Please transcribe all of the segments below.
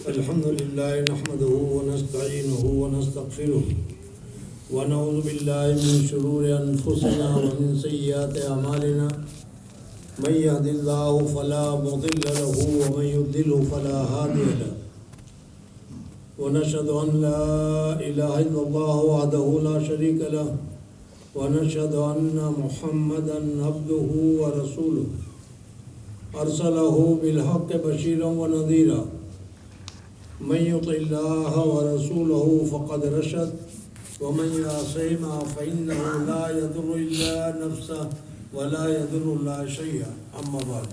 الحمد لله نحمده ونستعينه ونستغفره ونعوذ بالله من شرور أنفسنا ومن سيئات أعمالنا من يهد الله فلا مضل له ومن يضلل فلا هادي له ونشهد أن لا إله إلا الله وحده لا شريك له ونشهد أن محمدا عبده ورسوله أرسله بالحق بشيرا ونذيرا من يطع الله ورسوله فقد رشد ومن يعصهما فإنه لا يضر إلا نفسه ولا يضر الله شيئا. أما بعد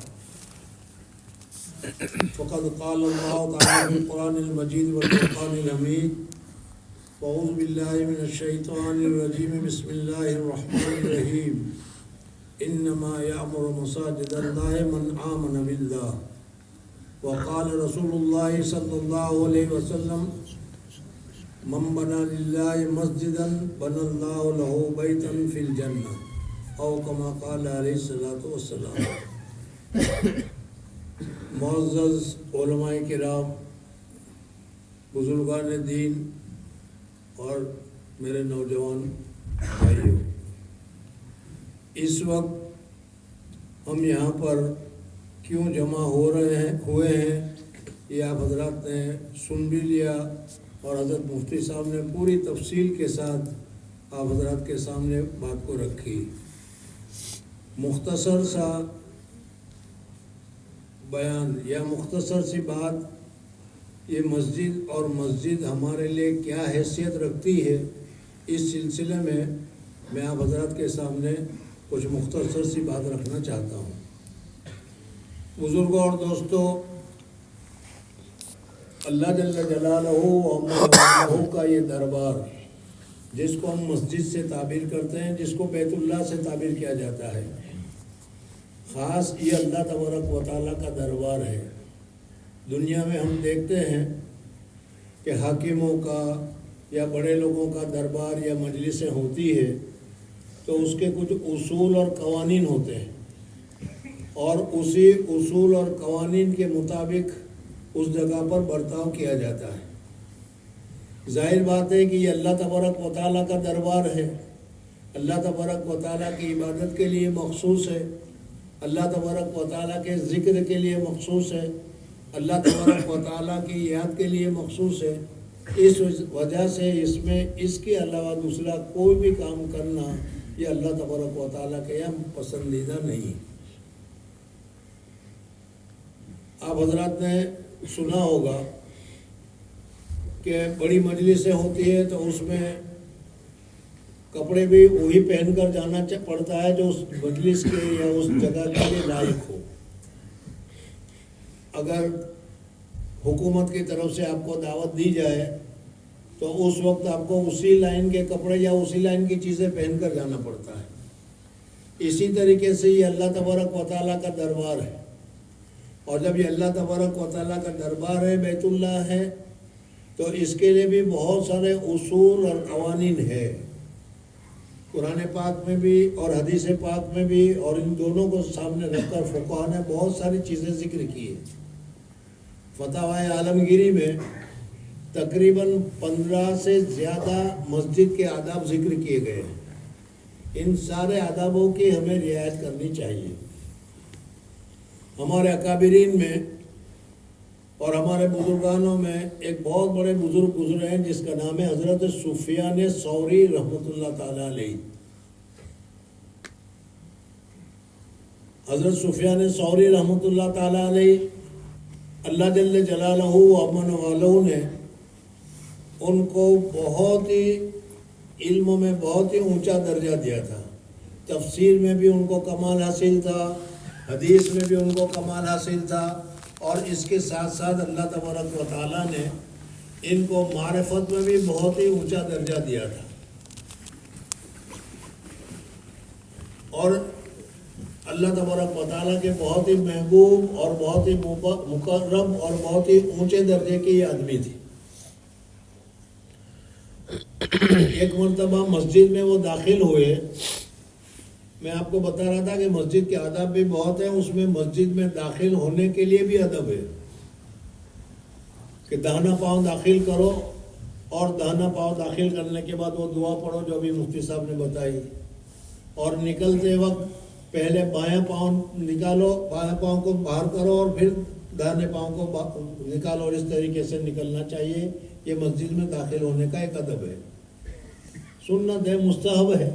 فقد قال الله تعالى في القرآن المجيد والفرقان الحميد أعوذ بالله من الشيطان الرجيم بسم الله الرحمن الرحيم إنما يأمر مساجد الله من آمن بالله وقال رسول الله صلى الله عليه وسلم من بنى لله مسجدا بنى الله له بيتا في الجنة أو كما قال عليه الصلاة والسلام. معزز علماء کرام، بزرگان دین اور میرے نوجوان بھائیوں، اس وقت ہم یہاں پر کیوں جمع ہوئے ہیں یہ آپ حضرات نے سن بھی لیا اور حضرت مفتی صاحب نے پوری تفصیل کے ساتھ آپ حضرات کے سامنے بات کو رکھی. مختصر سا بیان یا مختصر سی بات، یہ مسجد اور مسجد ہمارے لیے کیا حیثیت رکھتی ہے، اس سلسلے میں میں آپ حضرات کے سامنے کچھ مختصر سی بات رکھنا چاہتا ہوں. بزرگوں اور دوستوں، اللہ جل جلالہ کا یہ دربار جس کو ہم مسجد سے تعبیر کرتے ہیں، جس کو بیت اللہ سے تعبیر کیا جاتا ہے، خاص یہ اللہ تبارک و تعالیٰ کا دربار ہے. دنیا میں ہم دیکھتے ہیں کہ حاکموں کا یا بڑے لوگوں کا دربار یا مجلسیں ہوتی ہے تو اس کے کچھ اصول اور قوانین ہوتے ہیں اور اسی اصول اور قوانین کے مطابق اس جگہ پر برتاؤ کیا جاتا ہے. ظاہر بات ہے کہ یہ اللہ تبارک و تعالیٰ کا دربار ہے، اللہ تبارک و تعالیٰ کی عبادت کے لیے مخصوص ہے، اللہ تبارک و تعالیٰ کے ذکر کے لیے مخصوص ہے، اللہ تبارک و تعالیٰ کی یاد کے لیے مخصوص ہے. اس وجہ سے اس میں اس کے علاوہ دوسرا کوئی بھی کام کرنا یہ اللہ تبارک و تعالیٰ کے یہاں پسندیدہ نہیں. آپ حضرات نے سنا ہوگا کہ بڑی مجلسیں ہوتی ہے تو اس میں کپڑے بھی وہی پہن کر جانا پڑتا ہے جو اس مجلس کے یا اس جگہ کے لیے لائق ہو. اگر حکومت کی طرف سے آپ کو دعوت دی جائے تو اس وقت آپ کو اسی لائن کے کپڑے یا اسی لائن کی چیزیں پہن کر جانا پڑتا ہے. اسی طریقے سے یہ اللہ تبارک و تعالیٰ کا دربار ہے، اور جب یہ اللہ تبارک و تعالیٰ کا دربار ہے، بیت اللہ ہے، تو اس کے لیے بھی بہت سارے اصول اور قوانین ہے. قرآن پاک میں بھی اور حدیث پاک میں بھی، اور ان دونوں کو سامنے رکھ کر فقہا نے بہت ساری چیزیں ذکر کی ہیں. فتاوی عالمگیری میں تقریباً 15 سے زیادہ مسجد کے آداب ذکر کیے گئے ہیں. ان سارے آدابوں کی ہمیں رعایت کرنی چاہیے. ہمارے اکابرین میں اور ہمارے بزرگانوں میں ایک بہت بڑے بزرگ گزرے ہیں جس کا نام ہے حضرت سفیان ثوری رحمۃ اللہ تعالیٰ علیہ. حضرت سفیان ثوری رحمۃ اللہ تعالیٰ علیہ، اللہ جل جلالہ امن والوں نے ان کو بہت ہی علم میں بہت ہی اونچا درجہ دیا تھا. تفسیر میں بھی ان کو کمال حاصل تھا، حدیث میں بھی ان کو کمال حاصل تھا، اور اس کے ساتھ ساتھ اللہ تبارک و تعالیٰ نے ان کو معرفت میں بھی بہت ہی اونچا درجہ دیا تھا. اور اللہ تبارک و تعالیٰ کے بہت ہی محبوب اور بہت ہی مکرم اور بہت ہی اونچے درجے کے یہ آدمی تھی. ایک مرتبہ مسجد میں وہ داخل ہوئے. میں آپ کو بتا رہا تھا کہ مسجد کے آداب بھی بہت ہیں، اس میں مسجد میں داخل ہونے کے لیے بھی ادب ہے کہ داہنا پاؤں داخل کرو اور داہنا پاؤں داخل کرنے کے بعد وہ دعا پڑھو جو ابھی مفتی صاحب نے بتائی، اور نکلتے وقت پہلے بائیں پاؤں نکالو، بائیں پاؤں کو باہر کرو اور پھر داہنے پاؤں کو نکالو، اور اس طریقے سے نکلنا چاہیے۔ یہ مسجد میں داخل ہونے کا ایک ادب ہے، سنت ہے، مستحب ہے۔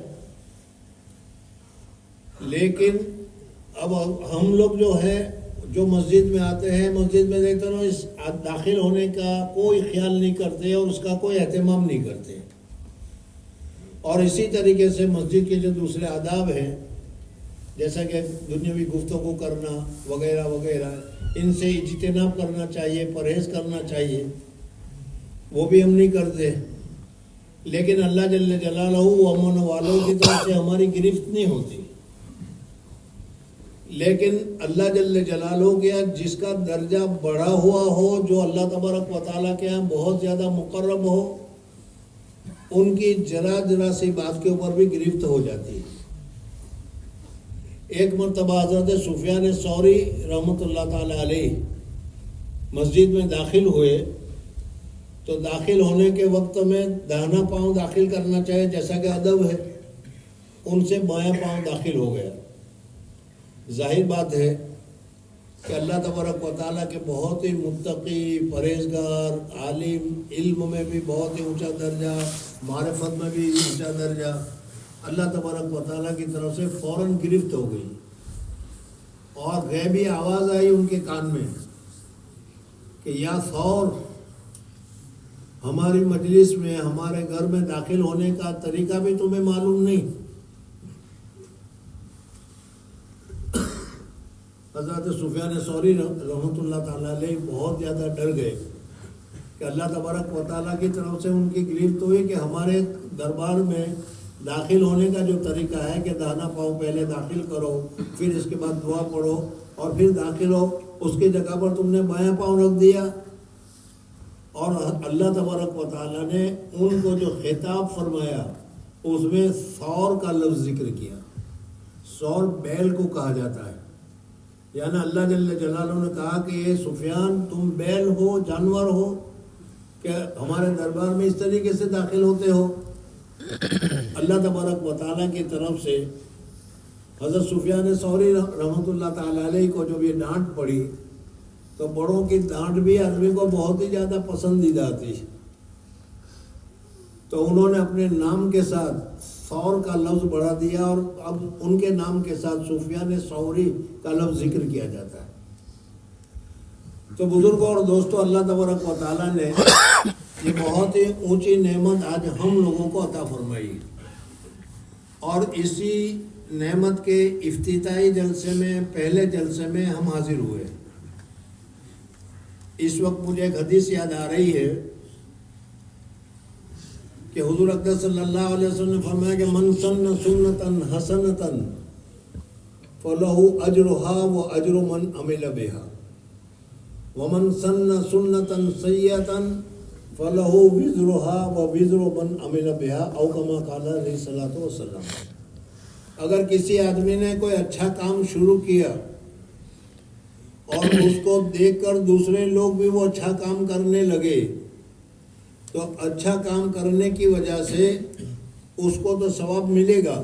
لیکن اب ہم لوگ جو ہے جو مسجد میں آتے ہیں، مسجد میں دیکھتے ہیں اس داخل ہونے کا کوئی خیال نہیں کرتے اور اس کا کوئی اہتمام نہیں کرتے، اور اسی طریقے سے مسجد کے جو دوسرے آداب ہیں جیسا کہ دنیاوی گفتگو کرنا وغیرہ وغیرہ، ان سے اجتناب کرنا چاہیے، پرہیز کرنا چاہیے، وہ بھی ہم نہیں کرتے۔ لیکن اللہ جل جلالہ امن والوں کی طرف سے ہماری گرفت نہیں ہوتی، لیکن اللہ جل جلالہ کے جس کا درجہ بڑا ہوا ہو، جو اللہ تبارک و تعالیٰ کے یہاں بہت زیادہ مقرب ہو، ان کی ذرا سی بات کے اوپر بھی گرفت ہو جاتی ہے۔ ایک مرتبہ حضرت سفیان ثوری رحمۃ اللہ تعالیٰ علیہ مسجد میں داخل ہوئے، تو داخل ہونے کے وقت میں داہنا پاؤں داخل کرنا چاہیے جیسا کہ ادب ہے، ان سے بایاں پاؤں داخل ہو گیا۔ ظاہر بات ہے کہ اللہ تبارک و تعالیٰ کے بہت ہی متقی، پرہیزگار، عالم، علم میں بھی بہت ہی اونچا درجہ، معرفت میں بھی اونچا درجہ، اللہ تبارک و تعالیٰ کی طرف سے فوراً گرفت ہو گئی، اور غیبی آواز آئی ان کے کان میں کہ یا ثور، ہماری مجلس میں، ہمارے گھر میں داخل ہونے کا طریقہ بھی تمہیں معلوم نہیں۔ حضرت سفیان ثوری رحمۃ اللہ تعالیٰ علیہ بہت زیادہ ڈر گئے کہ اللہ تبارک و تعالیٰ کی طرف سے ان کی گرفت ہوئی کہ ہمارے دربار میں داخل ہونے کا جو طریقہ ہے کہ داہنا پاؤں پہلے داخل کرو، پھر اس کے بعد دعا پڑھو اور پھر داخل ہو، اس کی جگہ پر تم نے بایاں پاؤں رکھ دیا۔ اور اللہ تبارک و تعالیٰ نے ان کو جو خطاب فرمایا اس میں ثور کا لفظ ذکر کیا۔ ثور بیل کو کہا جاتا ہے، یعنی اللہ جل جلالہ نے کہا کہ یہ سفیان تم بیل ہو، جانور ہو کہ ہمارے دربار میں اس طریقے سے داخل ہوتے ہو۔ اللہ تبارک و تعالیٰ کی طرف سے حضرت سفیان ثوری رحمۃ اللہ تعالیٰ علیہ کو جب یہ ڈانٹ پڑی تو بڑوں کی ڈانٹ بھی آدمی کو بہت ہی زیادہ پسندیدہ تھی، تو انہوں نے اپنے نام کے ساتھ ثور کا لفظ بڑھا دیا، اور اب ان کے نام کے ساتھ سفیان ثوری کا لفظ ذکر کیا جاتا ہے۔ تو بزرگوں اور دوستوں، اللہ تبارک و تعالیٰ نے یہ بہت ہی اونچی نعمت آج ہم لوگوں کو عطا فرمائی، اور اسی نعمت کے افتتاحی جلسے میں، پہلے جلسے میں ہم حاضر ہوئے۔ اس وقت مجھے ایک حدیث یاد آ رہی ہے کہ حضور اقدس صلی اللہ علیہ وسلم نے فرمایا کہ من سن سنتا حسنتا فلہ اجرھا واجر من عمل بھا، ومن سن سنتا سیئتا فلہ وزرھا ووزر من عمل بھا، او کما قال علیہ الصلوۃ والسلام۔ اگر کسی آدمی نے کوئی اچھا کام شروع کیا اور اس کو دیکھ کر دوسرے لوگ بھی وہ اچھا کام کرنے لگے، تو اچھا کام کرنے کی وجہ سے اس کو تو ثواب ملے گا،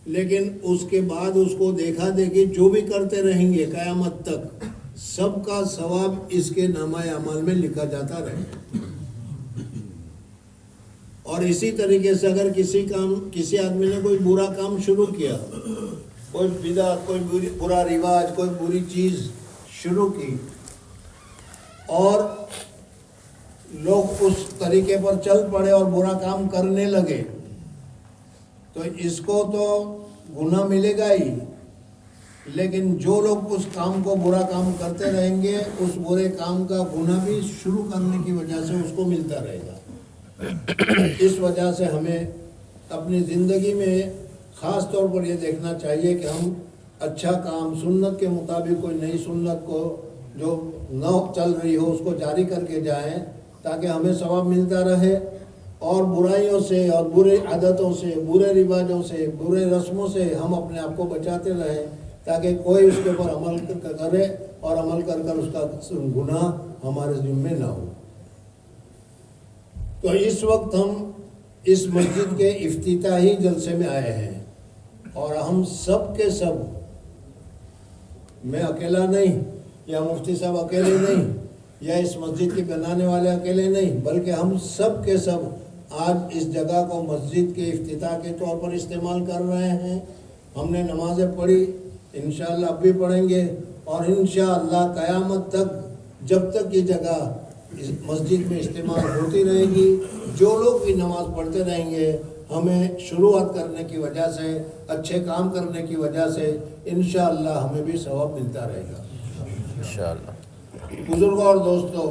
لیکن اس کے بعد اس کو دیکھا دیکھی جو بھی کرتے رہیں گے قیامت تک، سب کا ثواب اس کے نامہ اعمال میں لکھا جاتا رہے گا۔ اور اسی طریقے سے اگر کسی آدمی نے کوئی برا کام شروع کیا، کوئی بدعت، کوئی برا رواج، کوئی بری چیز شروع کی، اور لوگ اس طریقے پر چل پڑے اور برا کام کرنے لگے، تو اس کو تو گناہ ملے گا ہی، لیکن جو لوگ اس کام کو برا کام کرتے رہیں گے، اس برے کام کا گناہ بھی شروع کرنے کی وجہ سے اس کو ملتا رہے گا۔ اس وجہ سے ہمیں اپنی زندگی میں خاص طور پر یہ دیکھنا چاہیے کہ ہم اچھا کام سنت کے مطابق، کوئی نئی سنت کو جو نہ چل رہی ہو اس کو جاری کر کے جائیں، تاکہ ہمیں ثواب ملتا رہے، اور برائیوں سے اور برے عادتوں سے، برے رواجوں سے، برے رسموں سے ہم اپنے آپ کو بچاتے رہیں، تاکہ کوئی اس کے اوپر عمل کرے اور عمل کر کر اس کا گناہ ہمارے ذمے نہ ہو۔ تو اس وقت ہم اس مسجد کے افتتاحی جلسے میں آئے ہیں، اور ہم سب کے سب، میں اکیلا نہیں، یا مفتی صاحب اکیلے نہیں، یا اس مسجد کے بنانے والے اکیلے نہیں، بلکہ ہم سب کے سب آج اس جگہ کو مسجد کے افتتاح کے طور پر استعمال کر رہے ہیں۔ ہم نے نمازیں پڑھی، انشاءاللہ اب بھی پڑھیں گے، اور انشاءاللہ قیامت تک جب تک یہ جگہ اس مسجد میں استعمال ہوتی رہے گی، جو لوگ بھی نماز پڑھتے رہیں گے، ہمیں شروعات کرنے کی وجہ سے، اچھے کام کرنے کی وجہ سے انشاءاللہ ہمیں بھی ثواب ملتا رہے گا انشاءاللہ۔ بزرگوں اور دوستوں،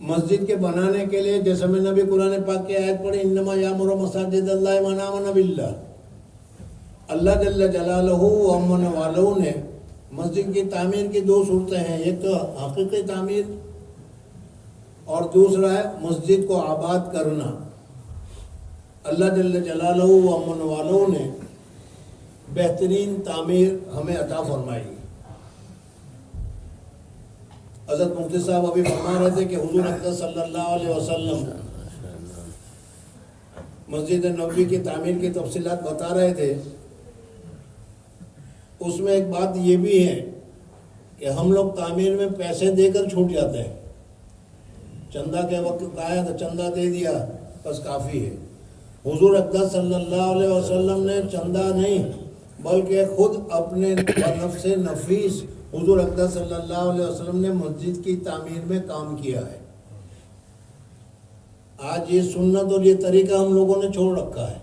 مسجد کے بنانے کے لیے جیسے میں نے ابھی قرآن پاک کی آیت پڑھی، انما یامر مساجد اللہ من آمن باللہ، اللہ جل جلالہ و امن والوں نے مسجد کی تعمیر کی دو صورتیں ہیں، ایک تو حقیقی تعمیر اور دوسرا ہے مسجد کو آباد کرنا۔ اللہ جل جلالہ و امن والوں نے بہترین تعمیر ہمیں عطا فرمائی۔ حضرت مفتی صاحب ابھی فرما رہے تھے کہ حضور اقدس صلی اللہ علیہ وسلم مسجد نبوی کی تعمیر کی تفصیلات بتا رہے تھے۔ اس میں ایک بات یہ بھی ہے کہ ہم لوگ تعمیر میں پیسے دے کر چھوٹ جاتے ہیں، چندہ کے وقت آیا تو چندہ دے دیا بس کافی ہے۔ حضور اقدس صلی اللہ علیہ وسلم نے چندہ نہیں بلکہ خود اپنے نفس نفیس حضور اقدس صلی اللہ علیہ وسلم نے مسجد کی تعمیر میں کام کیا ہے۔ آج یہ سنت اور یہ طریقہ ہم لوگوں نے چھوڑ رکھا ہے۔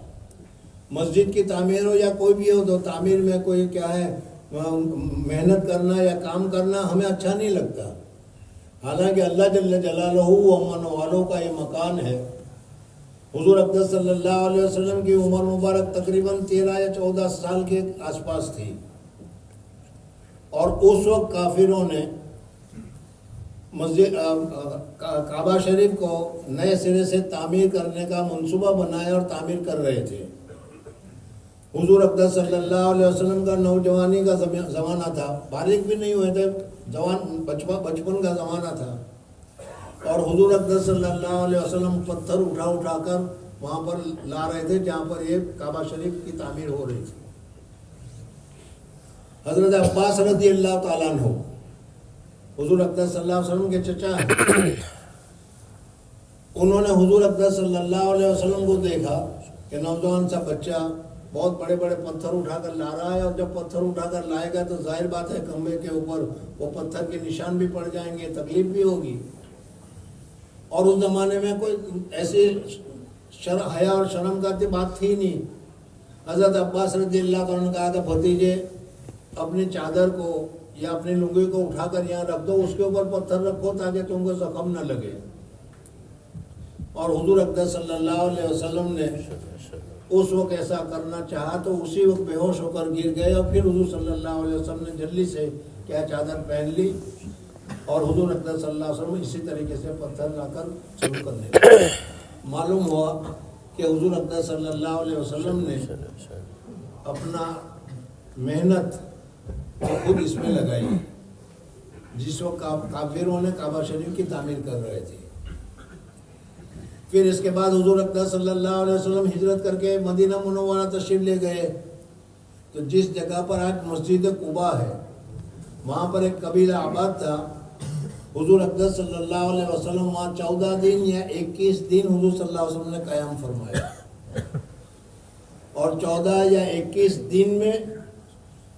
مسجد کی تعمیر ہو یا کوئی بھی ہو تو تعمیر میں کوئی کیا ہے محنت کرنا یا کام کرنا ہمیں اچھا نہیں لگتا، حالانکہ اللہ جل جلالہ و امن والوں کا یہ مکان ہے۔ حضور اقدس صلی اللہ علیہ وسلم کی عمر مبارک تقریباً 13 یا 14 سال کے آس پاس تھی، اور اس وقت کافروں نے مسجد کعبہ شریف کو نئے سرے سے تعمیر کرنے کا منصوبہ بنایا اور تعمیر کر رہے تھے۔ حضور اقدس صلی اللہ علیہ وسلم کا نوجوانی کا زمانہ تھا، بالغ بھی نہیں ہوئے تھے، جوان بچپن کا زمانہ تھا، اور حضور اقدس صلی اللہ علیہ وسلم پتھر اٹھا کر وہاں پر لا رہے تھے جہاں پر یہ کعبہ شریف کی تعمیر ہو رہی تھی۔ حضرت عباس رضی اللہ تعالیٰ عنہ حضور اقدس صلی اللہ علیہ وسلم کے چچا ہیں، انہوں نے حضور اقدس صلی اللہ علیہ وسلم کو دیکھا کہ نوجوان سا بچہ بہت بڑے بڑے پتھر اٹھا کر لا رہا ہے، اور جب پتھر اٹھا کر لائے گا تو ظاہر بات ہے کمبے کے اوپر وہ پتھر کے نشان بھی پڑ جائیں گے، تکلیف بھی ہوگی۔ اور اس زمانے میں کوئی ایسی حیا اور شرم کا بات تھی نہیں۔ حضرت عباس رضی اللہ عنہ نے کہا کہ بھتیجے اپنی چادر کو یا اپنی لنگی کو اٹھا کر یہاں رکھ دو، اس کے اوپر پتھر رکھو تاکہ تم کو زخم نہ لگے۔ اور حضور اقدس صلی اللہ علیہ وسلم نے اس وقت ایسا کرنا چاہا تو اسی وقت بے ہوش ہو کر گر گئے، اور پھر حضور صلی اللہ علیہ وسلم نے جلدی سے کیا چادر پہن لی، اور حضور اقدس صلی اللہ علیہ وسلم اسی طریقے سے پتھر لا کر شروع کرنے لگے۔ معلوم ہوا کہ حضور اقدس صلی اللہ علیہ وسلم نے اپنا محنت خود اس میں لگائی جس وقت کافروں نے کعبہ شریف کی تعمیر کر رہے تھے۔ پھر اس کے بعد حضور اقدس صلی اللہ علیہ وسلم ہجرت کر کے مدینہ منورہ تشریف لے گئے، تو جس جگہ پر آج مسجد قباء ہے وہاں پر ایک قبیلہ آباد تھا۔ حضور اقدس صلی اللہ علیہ وسلم وہاں 14 دن یا 21 دن حضور صلی اللہ علیہ وسلم نے قیام فرمایا، اور 14 یا 21 دن میں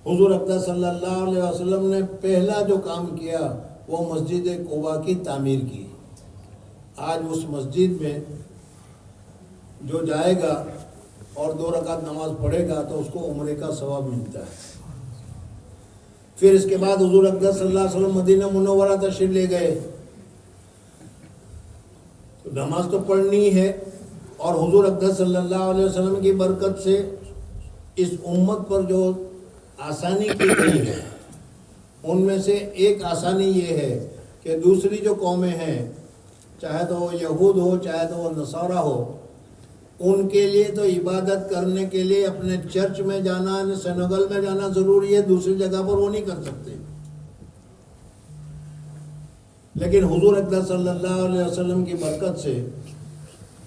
حضور اقدس صلی اللہ علیہ وسلم نے پہلا جو کام کیا وہ مسجد قباء کی تعمیر کی۔ آج اس مسجد میں جو جائے گا اور 2 رکعت نماز پڑھے گا تو اس کو عمرے کا ثواب ملتا ہے۔ پھر اس کے بعد حضور اقدس صلی اللہ علیہ وسلم مدینہ منورہ تشریف لے گئے، تو نماز تو پڑھنی ہے، اور حضور اقدس صلی اللہ علیہ وسلم کی برکت سے اس امت پر جو آسانی کی گئی ہے ان میں سے ایک آسانی یہ ہے کہ دوسری جو قومیں ہیں، چاہے تو وہ یہود ہو چاہے تو وہ نصارہ ہو، ان کے لیے تو عبادت کرنے کے لیے اپنے چرچ میں جانا، سینگل میں جانا ضروری ہے، دوسری جگہ پر وہ نہیں کر سکتے۔ لیکن حضور اقدس صلی اللہ علیہ وسلم کی برکت سے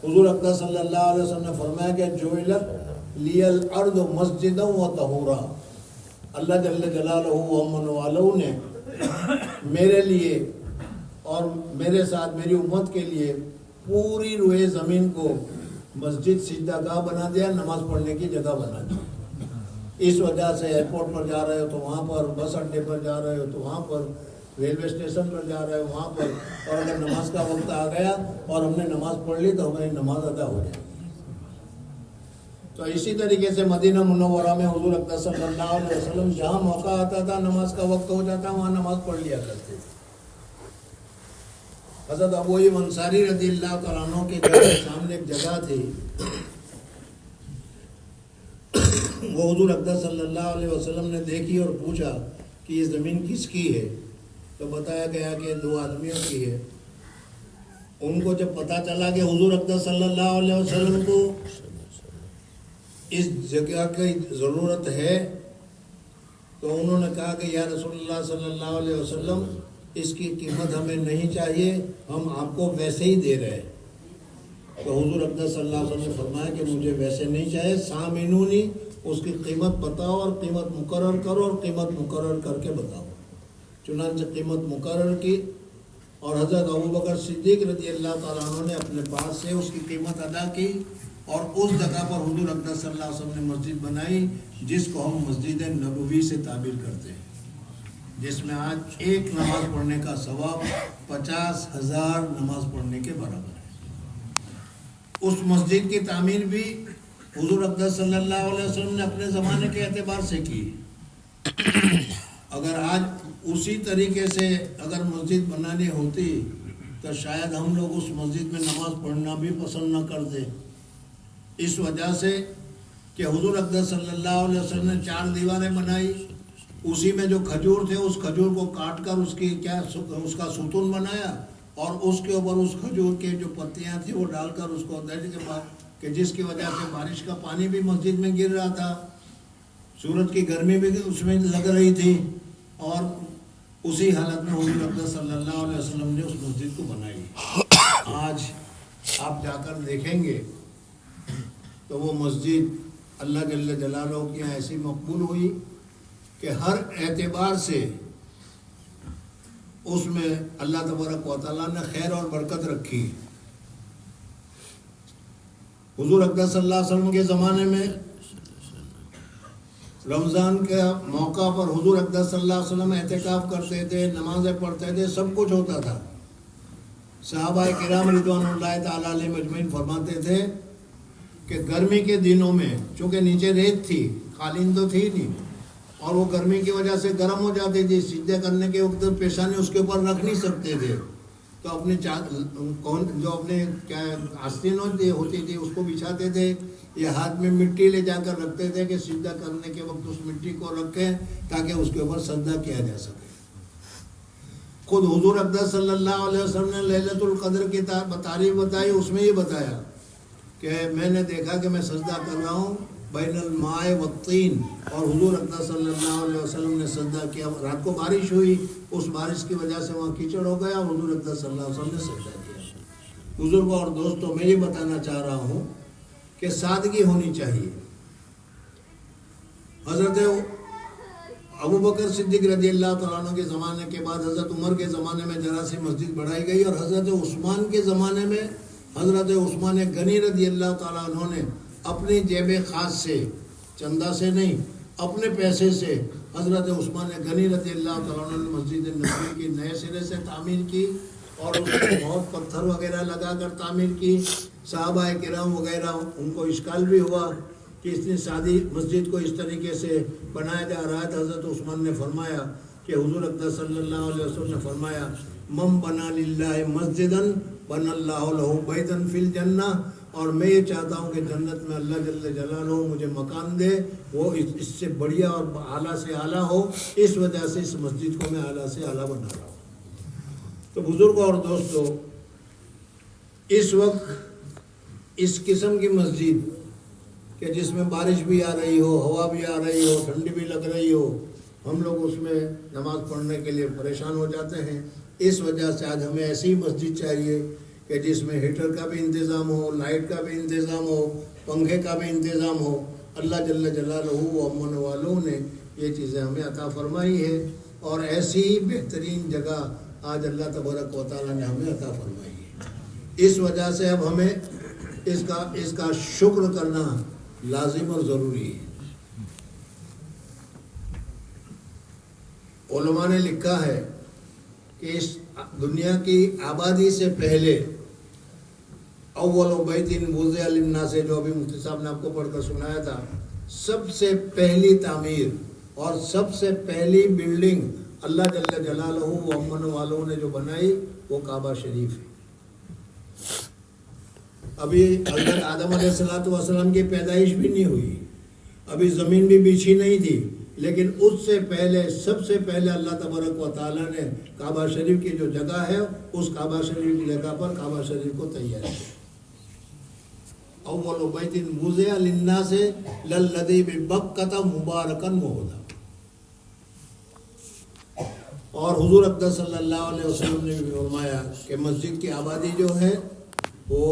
حضور اقدس صلی اللہ علیہ وسلم نے فرمایا کہ جعلت لی الارض مسجدا و طہورا، اللہ جل جلالہ و من والہ نے میرے لیے اور میرے ساتھ میری امت کے لیے پوری روئے زمین کو مسجد سجدہ گاہ بنا دیا، نماز پڑھنے کی جگہ بنا دی۔ اس وجہ سے ایئرپورٹ پر جا رہے ہو تو وہاں پر، بس اڈے پر جا رہے ہو تو وہاں پر، ریلوے اسٹیشن پر جا رہے ہو وہاں پر، اور اگر نماز کا وقت آ گیا اور ہم نے نماز پڑھ لی تو ہماری نماز ادا ہو جائے گی۔ تو اسی طریقے سے مدینہ منورہ میں حضور اقدس صلی اللہ علیہ وسلم جہاں موقع آتا تھا، نماز کا وقت ہو جاتا وہاں نماز پڑھ لیا کرتے تھے۔ حضرت ابو ایوب انصاری رضی اللہ تعالیٰ عنہ کے سامنے ایک جگہ تھی، وہ حضور اقدس صلی اللہ علیہ وسلم نے دیکھی اور پوچھا کہ یہ زمین کس کی ہے؟ تو بتایا گیا کہ 2 آدمیوں کی ہے۔ ان کو جب پتہ چلا کہ حضور اقدس صلی اللہ علیہ وسلم کو اس جگہ کی ضرورت ہے تو انہوں نے کہا کہ یا رسول اللہ صلی اللہ علیہ وسلم، اس کی قیمت ہمیں نہیں چاہیے، ہم آپ کو ویسے ہی دے رہے ہیں۔ تو حضور اقدس صلی اللہ علیہ وسلم نے فرمایا کہ مجھے ویسے نہیں چاہیے، سامنونی، اس کی قیمت بتاؤ اور قیمت مقرر کرو اور قیمت مقرر کر کے بتاؤ۔ چنانچہ قیمت مقرر کی اور حضرت ابوبکر صدیق رضی اللہ تعالیٰ عنہ نے اپنے پاس سے اس کی قیمت ادا کی، اور اس جگہ پر حضور اقدس صلی اللہ علیہ وسلم نے مسجد بنائی جس کو ہم مسجد نبوی سے تعبیر کرتے ہیں، جس میں آج ایک نماز پڑھنے کا ثواب 50,000 نماز پڑھنے کے برابر ہے۔ اس مسجد کی تعمیر بھی حضور اقدس صلی اللہ علیہ وسلم نے اپنے زمانے کے اعتبار سے کی۔ اگر آج اسی طریقے سے اگر مسجد بنانی ہوتی تو شاید ہم لوگ اس مسجد میں نماز پڑھنا بھی پسند نہ کرتے، اس وجہ سے کہ حضور اقدس صلی اللہ علیہ وسلم نے 4 دیواریں بنائی، اسی میں جو کھجور تھے اس کھجور کو کاٹ کر اس کا ستون بنایا، اور اس کے اوپر اس کھجور کے جو پتیاں تھیں وہ ڈال کر اس کو درج کے بعد کہ جس کی وجہ سے بارش کا پانی بھی مسجد میں گر رہا تھا، سورج کی گرمی بھی اس میں لگ رہی تھی، اور اسی حالت میں حضور اقدس صلی اللہ علیہ وسلم نے اس مسجد کو بنائی۔ آج آپ جا کر دیکھیں گے تو وہ مسجد اللہ جل جلالہ کی ایسی مقبول ہوئی کہ ہر اعتبار سے اس میں اللہ تبارک و تعالیٰ نے خیر اور برکت رکھی۔ حضور اقدس صلی اللہ علیہ وسلم کے زمانے میں رمضان کے موقع پر حضور اقدس صلی اللہ علیہ وسلم اعتکاف کرتے تھے، نمازیں پڑھتے تھے، سب کچھ ہوتا تھا۔ صحابہ کرام رضوان اللہ تعالیٰ علیہ مجمعین فرماتے تھے کہ گرمی کے دنوں میں چونکہ نیچے ریت تھی، قالین تو تھی نہیں، اور وہ گرمی کی وجہ سے گرم ہو جاتی تھی، سجدے کرنے کے وقت پیشانی اس کے اوپر رکھ نہیں سکتے تھے، تو اپنے جو اپنے کیا آستین ہوتی تھی اس کو بچھاتے تھے، یا ہاتھ میں مٹی لے جا کر رکھتے تھے کہ سجدہ کرنے کے وقت اس مٹی کو رکھیں تاکہ اس کے اوپر سجدہ کیا جا سکے۔ خود حضور اقدس صلی اللہ علیہ وسلم نے لیلۃ القدر کی تعریف بتائی، اس میں یہ بتایا کہ میں نے دیکھا کہ میں سجدہ کر رہا ہوں بین الماء والطین، اور حضور اقدس صلی اللہ علیہ وسلم نے سجدہ کیا۔ رات کو بارش ہوئی، اس بارش کی وجہ سے وہاں کیچڑ ہو گیا، حضور اقدس صلی اللہ علیہ وسلم نے سجدہ کیا۔ بزرگوں اور دوستوں، میں یہ بتانا چاہ رہا ہوں کہ سادگی ہونی چاہیے۔ حضرت ابوبکر صدیق رضی اللہ تعالیٰ عنہ کے زمانے کے بعد حضرت عمر کے زمانے میں ذرا سی مسجد بڑھائی گئی، اور حضرت عثمان کے زمانے میں حضرت عثمان غنی رضی اللہ تعالیٰ عنہ نے اپنی جیب خاص سے، چندہ سے نہیں، اپنے پیسے سے حضرت عثمان غنی رضی اللہ تعالیٰ عنہ نے مسجد نبوی کی نئے سرے سے تعمیر کی، اور اس کو بہت پتھر وغیرہ لگا کر تعمیر کی۔ صحابہ کرام وغیرہ ان کو اشکال بھی ہوا کہ اتنی سادی مسجد کو اس طریقے سے بنایا جا رہا ہے، تو حضرت عثمان نے فرمایا کہ حضور اقدس صلی اللہ علیہ وسلم نے فرمایا من بنا للہ مسجدا بنا اللہ لہ بیتا فی الجنہ، اور میں یہ چاہتا ہوں کہ جنت میں اللہ جل جلالہ مجھے مکان دے، وہ اس سے بڑھیا اور اعلیٰ سے اعلیٰ ہو، اس وجہ سے اس مسجد کو میں اعلیٰ سے اعلیٰ بنا رہا ہوں۔ تو بزرگوں اور دوستوں، اس وقت اس قسم کی مسجد کہ جس میں بارش بھی آ رہی ہو، ہوا بھی آ رہی ہو، ٹھنڈی بھی لگ رہی ہو، ہم لوگ اس میں نماز پڑھنے کے لیے پریشان ہو جاتے ہیں۔ اس وجہ سے آج ہمیں ایسی مسجد چاہیے کہ جس میں ہیٹر کا بھی انتظام ہو، لائٹ کا بھی انتظام ہو، پنکھے کا بھی انتظام ہو۔ اللہ جل جلالہ و امن والوں نے یہ چیزیں ہمیں عطا فرمائی ہے، اور ایسی ہی بہترین جگہ آج اللہ تبارک و تعالیٰ نے ہمیں عطا فرمائی ہے۔ اس وجہ سے اب ہمیں اس کا شکر کرنا لازم اور ضروری ہے۔ علماء نے لکھا ہے کہ اس دنیا کی آبادی سے پہلے اول بیت وضع للناس سے، جو ابھی مفتی صاحب نے آپ کو پڑھ کر سنایا تھا، سب سے پہلی تعمیر اور سب سے پہلی بلڈنگ اللہ جل جلالہ و امن والوں نے جو بنائی وہ کعبہ شریف ہے۔ ابھی حضرت آدم علیہ السلام کی پیدائش بھی نہیں ہوئی، ابھی زمین بھی بچھی نہیں تھی، لیکن اس سے پہلے سب سے پہلے اللہ تبارک و تعالیٰ نے کعبہ شریف کی جو جگہ ہے اس کعبہ شریف کی جگہ پر کعبہ شریف کو تیار کیا۔ اول بیت وضع للناس للذی ببکۃ مبارکا وہدی۔ اور حضور اقدس صلی اللہ علیہ وسلم نے بھی فرمایا کہ مسجد کی آبادی جو ہے وہ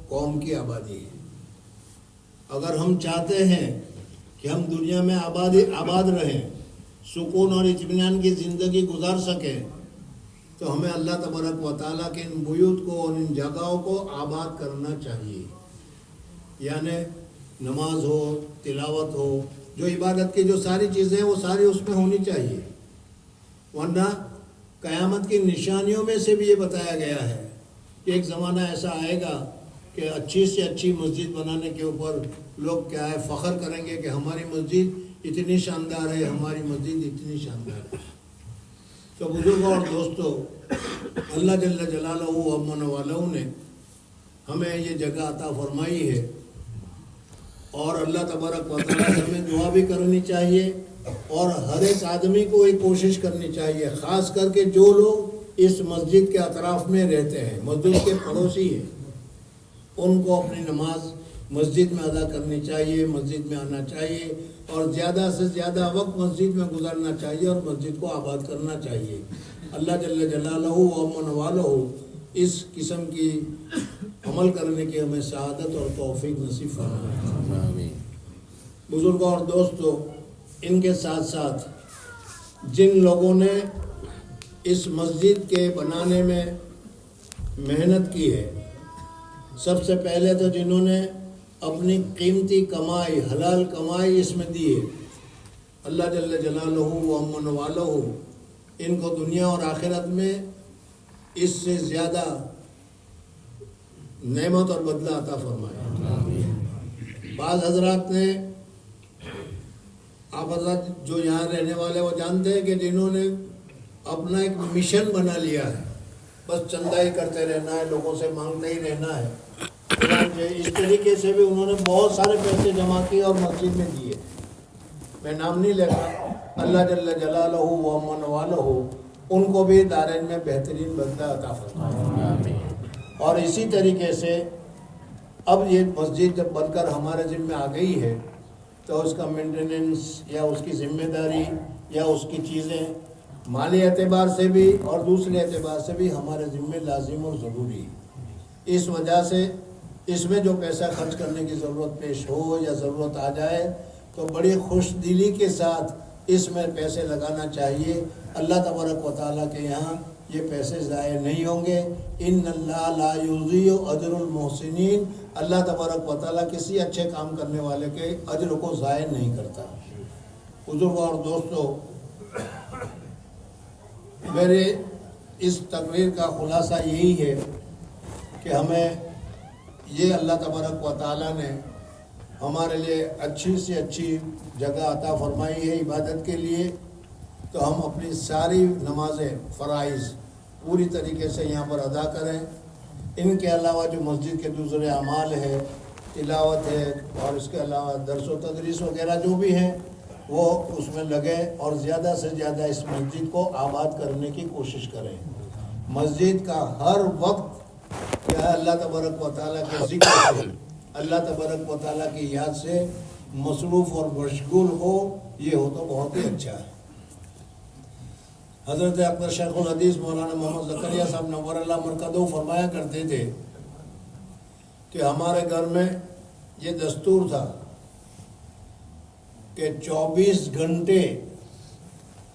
قوم کی آبادی ہے۔ اگر ہم چاہتے ہیں کہ ہم دنیا میں آباد رہیں، سکون اور اطمینان کی زندگی گزار سکیں، تو ہمیں اللہ تبارک و تعالیٰ کے ان بیوت کو اور ان جگہوں کو آباد کرنا چاہیے۔ یعنی نماز ہو، تلاوت ہو، جو عبادت کی جو ساری چیزیں ہیں وہ ساری اس میں ہونی چاہیے، ورنہ قیامت کی نشانیوں میں سے بھی یہ بتایا گیا ہے کہ ایک زمانہ ایسا آئے گا کہ اچھی سے اچھی مسجد بنانے کے اوپر لوگ کیا ہے فخر کریں گے کہ ہماری مسجد اتنی شاندار ہے، ہماری مسجد اتنی شاندار ہے۔ تو بزرگوں اور دوستوں، اللہ جل جلالہ و امن والوں نے ہمیں یہ جگہ عطا فرمائی ہے، اور اللہ تبارک و تعالیٰ سے ہمیں دعا بھی کرنی چاہیے، اور ہر ایک آدمی کو یہ کوشش کرنی چاہیے، خاص کر کے جو لوگ اس مسجد کے اطراف میں رہتے ہیں، مسجد کے پڑوسی ہیں، ان کو اپنی نماز مسجد میں ادا کرنی چاہیے، مسجد میں آنا چاہیے، اور زیادہ سے زیادہ وقت مسجد میں گزارنا چاہیے اور مسجد کو آباد کرنا چاہیے۔ اللہ جل جلالہ و امن والہ اس قسم کی عمل کرنے کی ہمیں سعادت اور توفیق نصیب فرمائے۔ بزرگوں اور دوستوں، ان کے ساتھ ساتھ جن لوگوں نے اس مسجد کے بنانے میں محنت کی ہے، سب سے پہلے تو جنہوں نے اپنی قیمتی کمائی، حلال کمائی اس میں دی ہے، اللہ جل جلالہ و امن والہ ان کو دنیا اور آخرت میں اس سے زیادہ نعمت اور بدلہ عطا فرمائے۔ بعض حضرات نے، آپ حضرات جو یہاں رہنے والے وہ جانتے ہیں کہ جنہوں نے اپنا ایک مشن بنا لیا ہے، بس چندہ ہی کرتے رہنا ہے، لوگوں سے مانگتے ہی رہنا ہے، اس طریقے سے بھی انہوں نے بہت سارے پیسے جمع کیے اور مسجد میں دیے۔ میں نام نہیں لیتا، اللہ جل جلالہ و امن والہ ان کو بھی دارین میں بہترین بدلہ عطا فرمائے۔ اور اسی طریقے سے اب یہ مسجد جب بن کر ہمارے ذمہ آ گئی ہے تو اس کا مینٹیننس یا اس کی ذمہ داری یا اس کی چیزیں مالی اعتبار سے بھی اور دوسرے اعتبار سے بھی ہمارے ذمہ لازم اور ضروری ہے۔ اس وجہ سے اس میں جو پیسہ خرچ کرنے کی ضرورت پیش ہو یا ضرورت آ جائے تو بڑی خوش دلی کے ساتھ اس میں پیسے لگانا چاہیے۔ اللہ تبارک و تعالیٰ کے یہاں یہ پیسے ضائع نہیں ہوں گے۔ ان اللہ لا یضیع اجر المحسنین، اللہ تبارک و تعالیٰ کسی اچھے کام کرنے والے کے اجر کو ضائع نہیں کرتا۔ بزرگوں اور دوستوں، میرے اس تقریر کا خلاصہ یہی ہے کہ ہمیں یہ اللہ تبارک و تعالیٰ نے ہمارے لیے اچھی سے اچھی جگہ عطا فرمائی ہے عبادت کے لیے، تو ہم اپنی ساری نمازیں فرائض پوری طریقے سے یہاں پر ادا کریں۔ ان کے علاوہ جو مسجد کے دوسرے اعمال ہے، تلاوت ہے، اور اس کے علاوہ درس و تدریس وغیرہ جو بھی ہیں وہ اس میں لگیں، اور زیادہ سے زیادہ اس مسجد کو آباد کرنے کی کوشش کریں۔ مسجد کا ہر وقت کیا ہے، اللہ تبارک و تعالیٰ کے ذکر سے اللہ تبارک و تعالیٰ کی یاد سے مصروف اور مشغول ہو، یہ ہو تو بہت ہی اچھا ہے۔ حضرت اکبر شیخ الحدیث مولانا محمد زکریا صاحب نور اللہ مرکزہ فرمایا کرتے تھے کہ ہمارے گھر میں یہ دستور تھا کہ 24 گھنٹے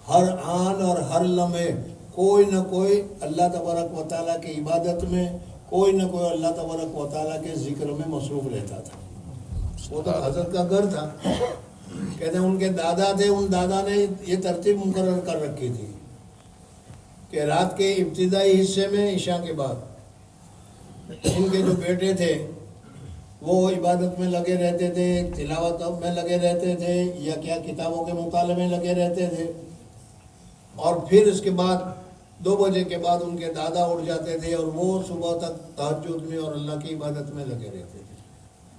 ہر آن اور ہر لمحے کوئی نہ کوئی اللہ تبارک و تعالیٰ کی عبادت میں، کوئی نہ کوئی اللہ تبارک و تعالیٰ کے ذکر میں مصروف رہتا تھا۔ وہ تو حضرت کا گھر تھا، کہتے ہیں ان کے دادا تھے، ان دادا نے یہ ترتیب مقرر کر رکھی تھی کہ رات کے ابتدائی حصے میں عشاء کے بعد ان کے جو بیٹے تھے وہ عبادت میں لگے رہتے تھے، تلاوت میں لگے رہتے تھے، یا کیا کتابوں کے مطالعے میں لگے رہتے تھے، اور پھر اس کے بعد 2 بجے کے بعد ان کے دادا اٹھ جاتے تھے اور وہ صبح تک تہجد میں اور اللہ کی عبادت میں لگے رہتے تھے۔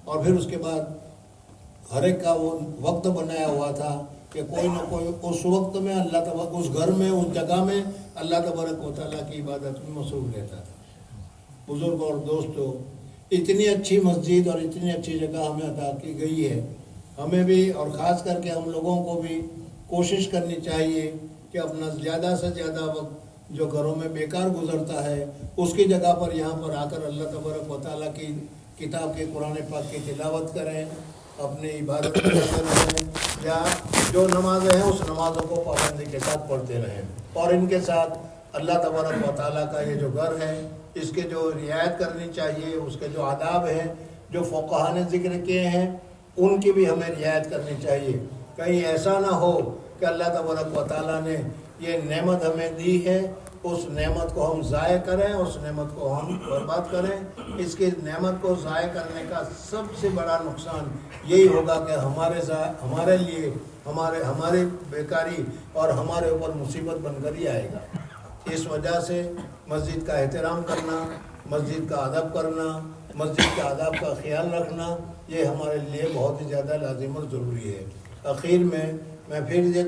اور پھر اس کے بعد ہر ایک کا وہ وقت بنایا ہوا تھا کہ کوئی نہ کوئی اس وقت میں اللہ تبارک، اس گھر میں، اس جگہ میں اللہ تبارک و تعالیٰ کی عبادت میں مصروف رہتا تھا۔ بزرگ اور دوستو، اتنی اچھی مسجد اور اتنی اچھی جگہ ہمیں عطا کی گئی ہے، ہمیں بھی اور خاص کر کے ہم لوگوں کو بھی کوشش کرنی چاہیے کہ اپنا زیادہ سے زیادہ وقت جو گھروں میں بیکار گزرتا ہے اس کی جگہ پر یہاں پر آ کر اللہ تبارک و تعالیٰ کی کتاب کے قرآن پاک کی تلاوت کریں، اپنی عبادت کرتے رہیں، یا جو نمازیں ہیں اس نمازوں کو پابندی کے ساتھ پڑھتے رہیں، اور ان کے ساتھ اللہ تبارک و تعالیٰ کا یہ جو گھر ہے اس کے جو رعایت کرنی چاہیے، اس کے جو آداب ہیں جو فقہا نے ذکر کیے ہیں ان کی بھی ہمیں رعایت کرنی چاہیے۔ کہیں ایسا نہ ہو کہ اللہ تبارک و تعالیٰ نے یہ نعمت ہمیں دی ہے، اس نعمت کو ہم ضائع کریں، اس نعمت کو ہم برباد کریں۔ اس کی نعمت کو ضائع کرنے کا سب سے بڑا نقصان یہی ہوگا کہ ہمارے لیے ہماری بیکاری اور ہمارے اوپر مصیبت بن کر ہی آئے گا۔ اس وجہ سے مسجد کا احترام کرنا، مسجد کا ادب کرنا، مسجد کے آداب کا خیال رکھنا، یہ ہمارے لیے بہت ہی زیادہ لازم اور ضروری ہے۔ آخر میں میں پھر یہ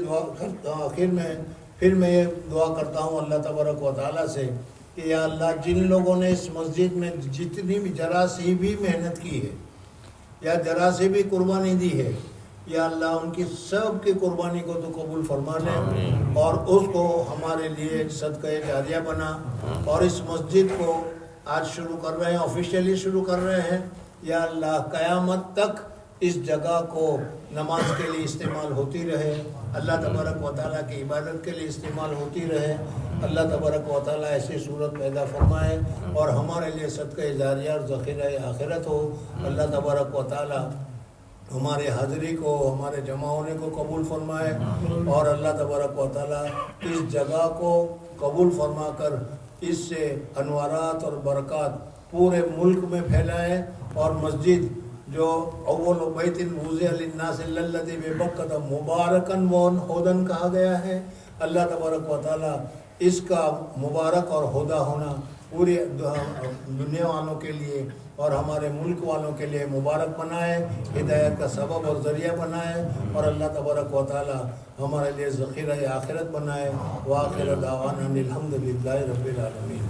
دعا کرتا ہوں اللہ تبارک و تعالیٰ سے کہ یا اللہ، جن لوگوں نے اس مسجد میں جتنی بھی ذرا سی بھی محنت کی ہے یا ذرا سی بھی قربانی دی ہے، یا اللہ ان کی سب کی قربانی کو تو قبول فرما لے اور اس کو ہمارے لیے ایک صدقہ جاریہ بنا۔ اور اس مسجد کو آج شروع کر رہے ہیں، آفیشیلی شروع کر رہے ہیں، یا اللہ قیامت تک اس جگہ کو نماز کے لیے استعمال ہوتی رہے، اللہ تبارک و تعالیٰ کی عبادت کے لیے استعمال ہوتی رہے۔ اللہ تبارک و تعالیٰ ایسی صورت پیدا فرمائے اور ہمارے لیے صدقہ جاریہ اور ذخیرہ آخرت ہو۔ اللہ تبارک و تعالیٰ ہمارے حاضری کو، ہمارے جمع ہونے کو قبول فرمائے، اور اللہ تبارک و تعالیٰ اس جگہ کو قبول فرما کر اس سے انوارات اور برکات پورے ملک میں پھیلائے، اور مسجد جو اول بیت وضع للناس الذی ببکۃ مبارکا وہدی کہا گیا ہے، اللہ تبارک و تعالیٰ اس کا مبارک اور ہدیٰ ہونا پوری دنیا والوں کے لیے اور ہمارے ملک والوں کے لیے مبارک بنائے، ہدایت کا سبب اور ذریعہ بنائے، اور اللہ تبارک و تعالیٰ ہمارے لیے ذخیرہ آخرت بنائے۔ وآخر دعوانا الحمد للہ رب العالمین۔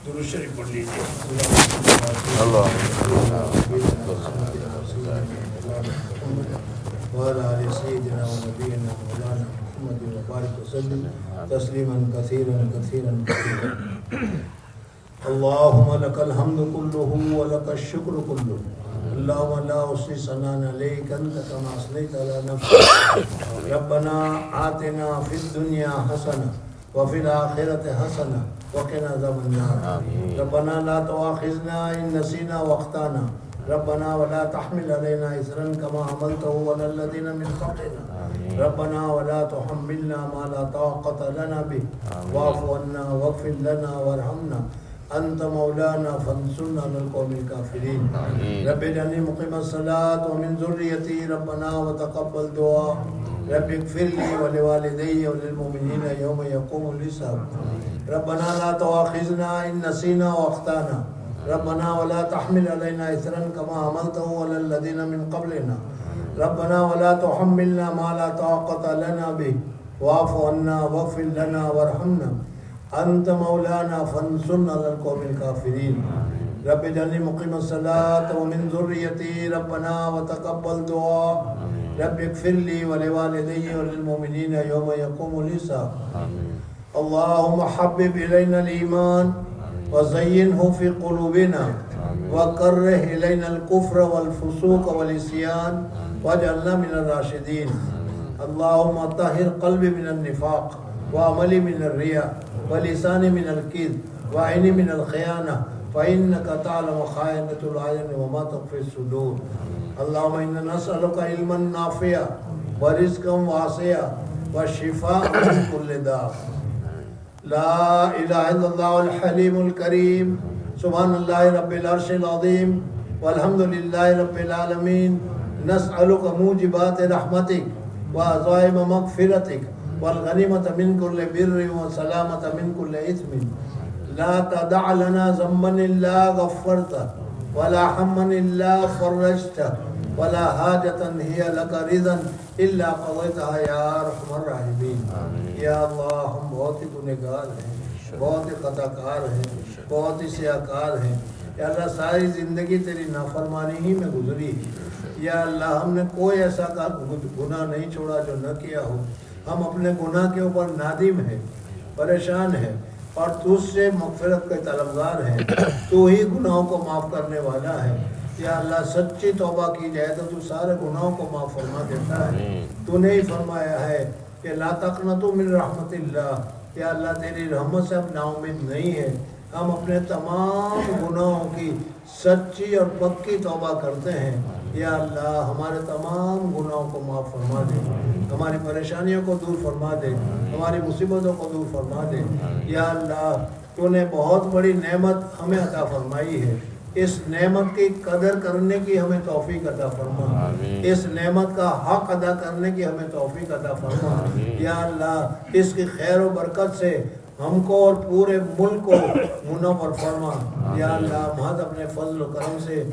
درود شریف پڑھ لیجیے۔ وعلى آل سيدنا ونبينا مولانا محمد وبارك وسلم تسليما كثيرا كثيرا كثيرا۔ اللهم لك الحمد كله ولك الشكر كله، اللهم لا أحصي ثناء عليك أنت كما أثنيت على نفسك۔ ربنا آتنا في الدنيا حسنة وفي الآخرة حسنة وقنا عذاب النار۔ ربنا لا تؤاخذنا إن نسينا وأخطأنا، ربنا ولا تحمل علينا إصرا كما حملته على الذين من قبلنا، ربنا ولا تحملنا ما لا طاقة لنا به، واعف عنا واغفر لنا وارحمنا أنت مولانا فانصرنا على القوم الكافرين۔ رب اجعلني مقيم الصلاة ومن ذريتي ربنا وتقبل دعاء، رب اغفر لي ولوالدي وللمؤمنين يوم يقوم الحساب۔ ربنا لا تؤاخذنا إن نسينا وأخطأنا، ربنا ولا تحمل علينا إصرا كما حملته على الذين من قبلنا، ربنا ولا تحملنا ما لا طاقة لنا به، واعف عنا واغفر لنا وارحمنا أنت مولانا فانصرنا على القوم الكافرين. رب اجعلني مقيم الصلاة ومن ذريتي ربنا وتقبل دعاء. رب اغفر لي ولوالدي وللمؤمنين يوم يقوم الحساب. اللهم حبب إلينا الإيمان وزينه في قلوبنا وكره إلينا الكفر والفسوق والعصيان واجعلنا من الراشدين. اللهم طهر قلبي من النفاق وعملي من الرياء ولساني من الكذب وعيني من الخيانة فإنك تعلم خائنة الأعين وما تخفي الصدور. اللهم إنا نسألك علما نافعا ورزقا واسعا والشفاء من كل داء. لا إله إلا الله الحليم الكريم. سبحان الله رب العرش العظيم والحمد لله رب العالمين. نسألك موجبات رحمتك وعزائم مغفرتك والغنيمة من كل بر والسلامة من كل إثم. لا تدع لنا ذنبا إلا غفرته ولا ہما إلا فرجته ولا حاجة هي لك رضا إلا قضيتها يا أرحم الراحمين. یا اللہ ہم بہت ہی گنہگار ہیں، بہت ہی خطا کار ہیں، بہت ہی سیاکار ہیں. یا اللہ ساری زندگی تیری نافرمانی ہی میں گزری. یا اللہ ہم نے کوئی ایسا گناہ نہیں چھوڑا جو نہ کیا ہو. ہم اپنے گناہ کے اوپر نادم ہیں، پریشان ہیں اور تجھ سے مغفرت کے طلبگار ہیں. تو ہی گناہوں کو معاف کرنے والا ہے. یا اللہ سچی توبہ کی جائے تو سارے گناہوں کو معاف فرما دیتا ہے. تو نے ہی فرمایا ہے کہ لا تقنطوا من رحمت اللہ. یا اللہ تیری رحمت سے ہم نا امید نہیں ہے. ہم اپنے تمام گناہوں کی سچی اور پکی توبہ کرتے ہیں. یا اللہ ہمارے تمام گناہوں کو معاف فرما دے، ہماری پریشانیوں کو دور فرما دے، ہماری مصیبتوں کو دور فرما دے. یا اللہ تو نے بہت بڑی نعمت ہمیں عطا فرمائی ہے. اس نعمت کی قدر کرنے کی ہمیں توفیق عطا فرما. اس نعمت کا حق ادا کرنے کی ہمیں توفیق عطا فرما. یا اللہ اس کی خیر و برکت سے ہم کو اور پورے ملک کو منور فرما. یا اللہ محض اپنے فضل و کرم سے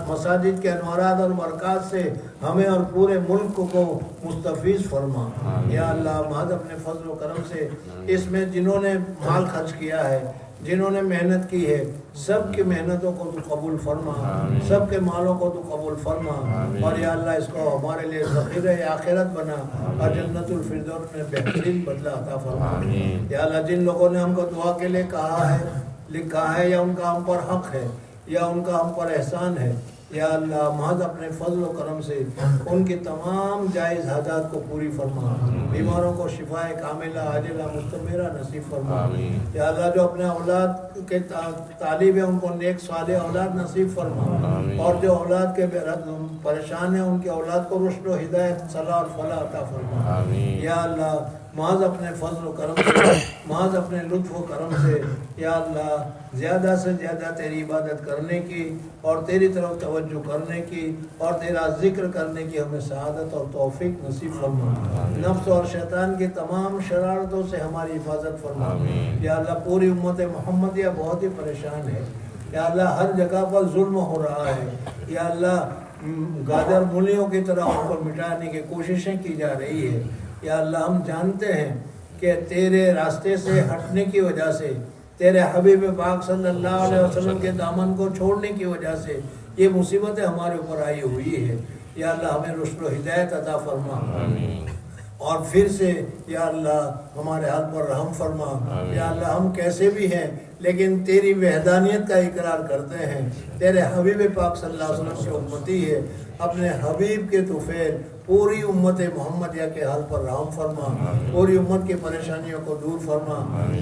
مساجد کے انوارات اور برکات سے ہمیں اور پورے ملک کو مستفیض فرما. یا اللہ محض اپنے فضل و کرم سے اس میں جنہوں نے مال خرچ کیا ہے، جنہوں نے محنت کی ہے، سب کی محنتوں کو تو قبول فرما، سب کے مالوں کو تو قبول فرما. اور یا اللہ اس کو ہمارے لیے ذخیرہ آخرت بنا اور جنت الفردوس میں بہترین بدلہ عطا فرما. یا اللہ جن لوگوں نے ہم کو دعا کے لیے کہا ہے، لکھا ہے، یا ان کا ہم پر حق ہے یا ان کا ہم پر احسان ہے، یا اللہ محض اپنے فضل و کرم سے ان کی تمام جائز حاجات کو پوری فرما. بیماروں کو شفاء کاملہ عاجلہ مستمرہ نصیب فرما. یا اللہ جو اپنے اولاد کے طالب ہیں ان کو نیک صالح اولاد نصیب فرما. اور جو اولاد کے پریشان ہیں ان کی اولاد کو رشد و ہدایت صلاح اور فلاح عطا فرما. یا اللہ محض اپنے فضل و کرم سے، محض اپنے لطف و کرم سے یا اللہ زیادہ سے زیادہ تیری عبادت کرنے کی اور تیری طرف توجہ کرنے کی اور تیرا ذکر کرنے کی ہمیں سعادت اور توفیق نصیب فرما. نفس اور شیطان کی تمام شرارتوں سے ہماری حفاظت فرما. یا اللہ پوری امت محمدیہ بہت ہی پریشان ہے. یا اللہ ہر جگہ پر ظلم ہو رہا ہے. یا اللہ گادر مولیوں کی طرح ان کو مٹانے کی کوششیں کی جا رہی ہے. یا اللہ ہم جانتے ہیں کہ تیرے راستے سے ہٹنے کی وجہ سے، تیرے حبیب پاک صلی اللہ علیہ وسلم کے دامن کو چھوڑنے کی وجہ سے یہ مصیبتیں ہمارے اوپر آئی ہوئی ہے. یا اللہ ہمیں رشد و ہدایت عطا فرما اور پھر سے یا اللہ ہمارے حال پر رحم فرما. یا اللہ ہم کیسے بھی ہیں لیکن تیری وحدانیت کا اقرار کرتے ہیں، تیرے حبیب پاک صلی اللہ علیہ وسلم کے امتی ہے. اپنے حبیب کے طفیل پوری امت محمدیہ کے حال پر رحم فرما، پوری امت کی پریشانیوں کو دور فرما.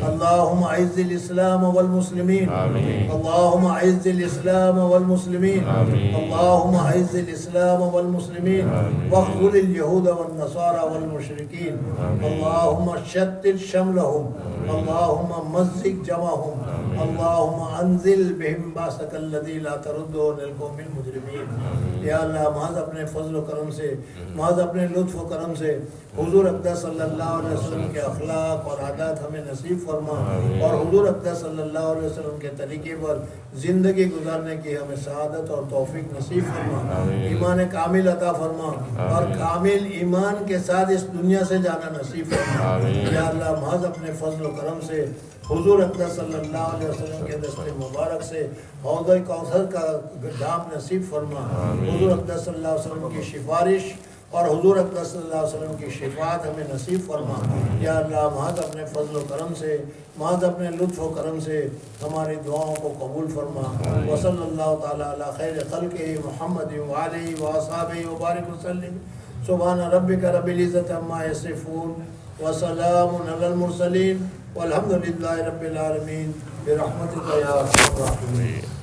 اللہم اعز الاسلام والمسلمین، اللہم اعز الاسلام والمسلمین، اللہم اعز الاسلام والمسلمین واخذل اليہود والنصارى والمشرکین. اللہم شتت شملهم، اللہم مزق جمعهم، اللہم انزل بهم باسك الذي لا ترده للقوم المجرمین. یا اللہ محض اپنے فضل و کرم سے، محض اپنے لطف و کرم سے حضور اقدس صلی اللہ علیہ وسلم کے اخلاق اور عادات ہمیں نصیب فرما، اور حضور اقدس صلی اللہ علیہ وسلم کے طریقے پر زندگی گزارنے کی ہمیں سعادت اور توفیق نصیب فرما، ایمان کامل عطا فرما، اور کامل ایمان کے ساتھ اس دنیا سے جانا نصیب فرما۔ یا اللہ محض اپنے فضل و کرم سے حضور اقدس صلی اللہ علیہ وسلم کے دست مبارک سے حوض کوثر کا جام نصیب فرما، حضور اقدس صلی اللہ علیہ وسلم کی سفارش اور حضور اقدس صلی اللہ علیہ وسلم کی شفاعت ہمیں نصیب فرما۔ یا اللہ محض اپنے فضل و کرم سے، محض اپنے لطف و کرم سے ہماری دعاؤں کو قبول فرما۔ وصلی اللہ تعالی علی خیر خلقہ محمد وآلہ وصحبہ وبارک وسلم۔ سبحان ربک رب العزۃ عما یصفون وسلام علی المرسلین والحمد للہ رب العالمین برحمتک یا ارحم الراحمین۔